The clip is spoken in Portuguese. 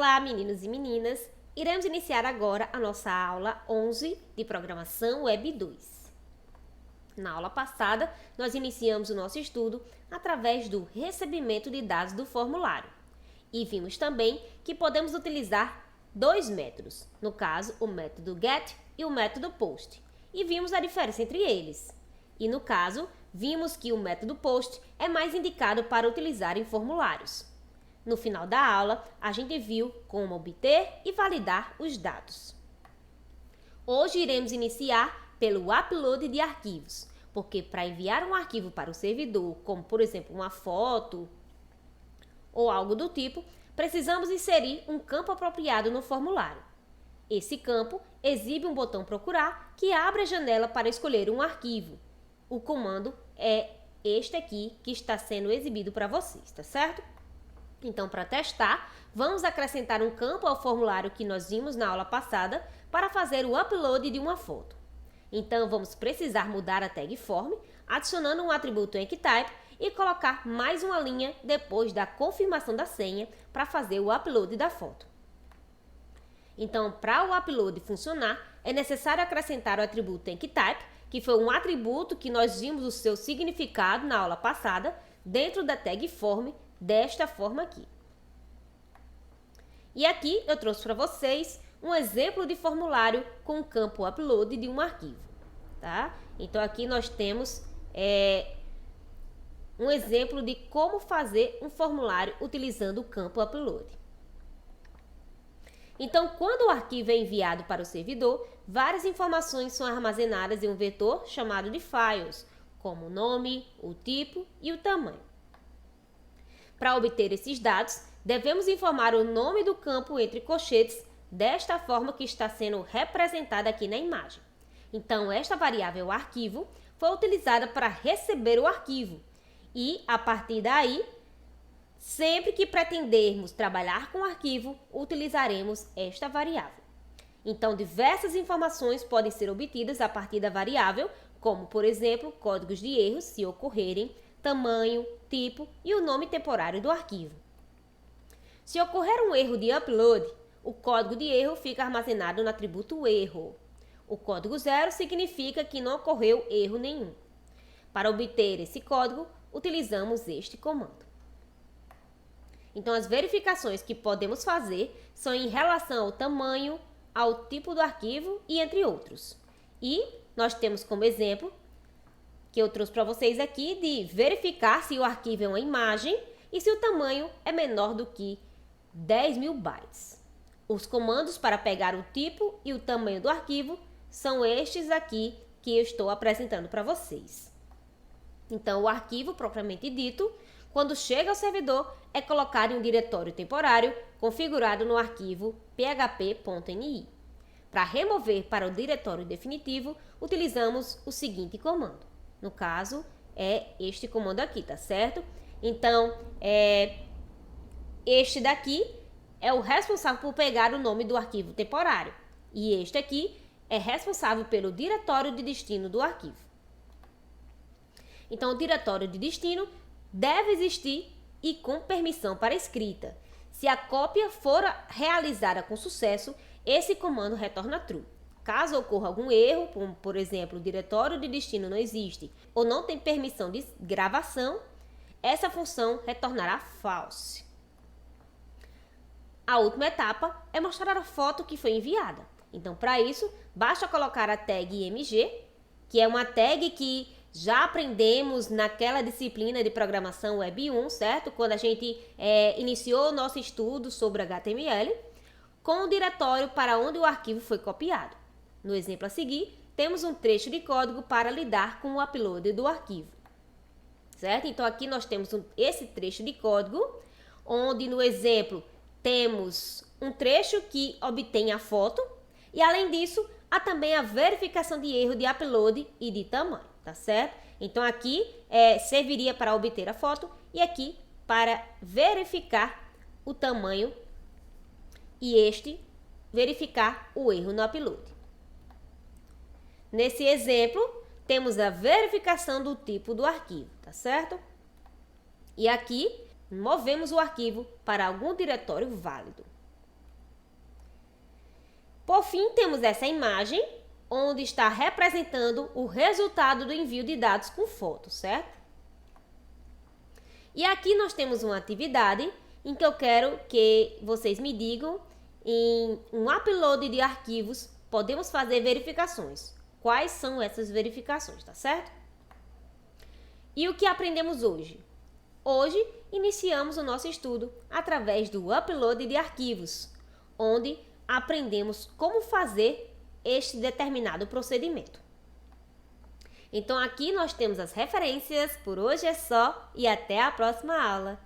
Olá, meninos e meninas! Iremos iniciar agora a nossa aula 11 de Programação Web 2. Na aula passada, nós iniciamos o nosso estudo através do recebimento de dados do formulário. E vimos também que podemos utilizar dois métodos, no caso, o método GET e o método POST. E vimos a diferença entre eles. E no caso, vimos que o método POST é mais indicado para utilizar em formulários. No final da aula, a gente viu como obter e validar os dados. Hoje iremos iniciar pelo upload de arquivos, porque para enviar um arquivo para o servidor, como por exemplo uma foto ou algo do tipo, precisamos inserir um campo apropriado no formulário. Esse campo exibe um botão procurar que abre a janela para escolher um arquivo. O comando é este aqui que está sendo exibido para vocês, tá certo? Então, para testar, vamos acrescentar um campo ao formulário que nós vimos na aula passada para fazer o upload de uma foto. Então, vamos precisar mudar a tag form, adicionando um atributo EncType e colocar mais uma linha depois da confirmação da senha para fazer o upload da foto. Então, para o upload funcionar, é necessário acrescentar o atributo EncType, que foi um atributo que nós vimos o seu significado na aula passada, dentro da tag form, desta forma aqui. E aqui eu trouxe para vocês um exemplo de formulário com o campo upload de um arquivo, tá? Então aqui nós temos um exemplo de como fazer um formulário utilizando o campo upload. Então, quando o arquivo é enviado para o servidor, várias informações são armazenadas em um vetor chamado de files, como o nome, o tipo e o tamanho. Para obter esses dados, devemos informar o nome do campo entre colchetes desta forma que está sendo representada aqui na imagem. Então, esta variável arquivo foi utilizada para receber o arquivo e, a partir daí, sempre que pretendermos trabalhar com o arquivo, utilizaremos esta variável. Então, diversas informações podem ser obtidas a partir da variável, como, por exemplo, códigos de erros, se ocorrerem, tamanho, tipo e o nome temporário do arquivo. Se ocorrer um erro de upload, o código de erro fica armazenado no atributo erro. O código 0 significa que não ocorreu erro nenhum. Para obter esse código, utilizamos este comando. Então, as verificações que podemos fazer são em relação ao tamanho, ao tipo do arquivo e entre outros. E nós temos como exemplo que eu trouxe para vocês aqui de verificar se o arquivo é uma imagem e se o tamanho é menor do que 10.000 bytes. Os comandos para pegar o tipo e o tamanho do arquivo são estes aqui que eu estou apresentando para vocês. Então, o arquivo propriamente dito, quando chega ao servidor, é colocado em um diretório temporário configurado no arquivo php.ini. Para remover para o diretório definitivo, utilizamos o seguinte comando. No caso, é este comando aqui, tá certo? Então, este daqui é o responsável por pegar o nome do arquivo temporário. E este aqui é responsável pelo diretório de destino do arquivo. Então, o diretório de destino deve existir e com permissão para escrita. Se a cópia for realizada com sucesso, esse comando retorna true. Caso ocorra algum erro, como por exemplo, o diretório de destino não existe ou não tem permissão de gravação, essa função retornará false. A última etapa é mostrar a foto que foi enviada. Então, para isso, basta colocar a tag img, que é uma tag que já aprendemos naquela disciplina de programação Web 1, certo? Quando a gente iniciou o nosso estudo sobre HTML, com o diretório para onde o arquivo foi copiado. No exemplo a seguir, temos um trecho de código para lidar com o upload do arquivo, certo? Então, aqui nós temos esse trecho de código, onde no exemplo temos um trecho que obtém a foto e, além disso, há também a verificação de erro de upload e de tamanho, tá certo? Então, aqui serviria para obter a foto e aqui para verificar o tamanho e verificar o erro no upload. Nesse exemplo, temos a verificação do tipo do arquivo, tá certo? E aqui, movemos o arquivo para algum diretório válido. Por fim, temos essa imagem, onde está representando o resultado do envio de dados com foto, certo? E aqui nós temos uma atividade em que eu quero que vocês me digam, em um upload de arquivos, podemos fazer verificações. Quais são essas verificações, tá certo? E o que aprendemos hoje? Hoje, iniciamos o nosso estudo através do upload de arquivos, onde aprendemos como fazer este determinado procedimento. Então, aqui nós temos as referências. Por hoje é só e até a próxima aula.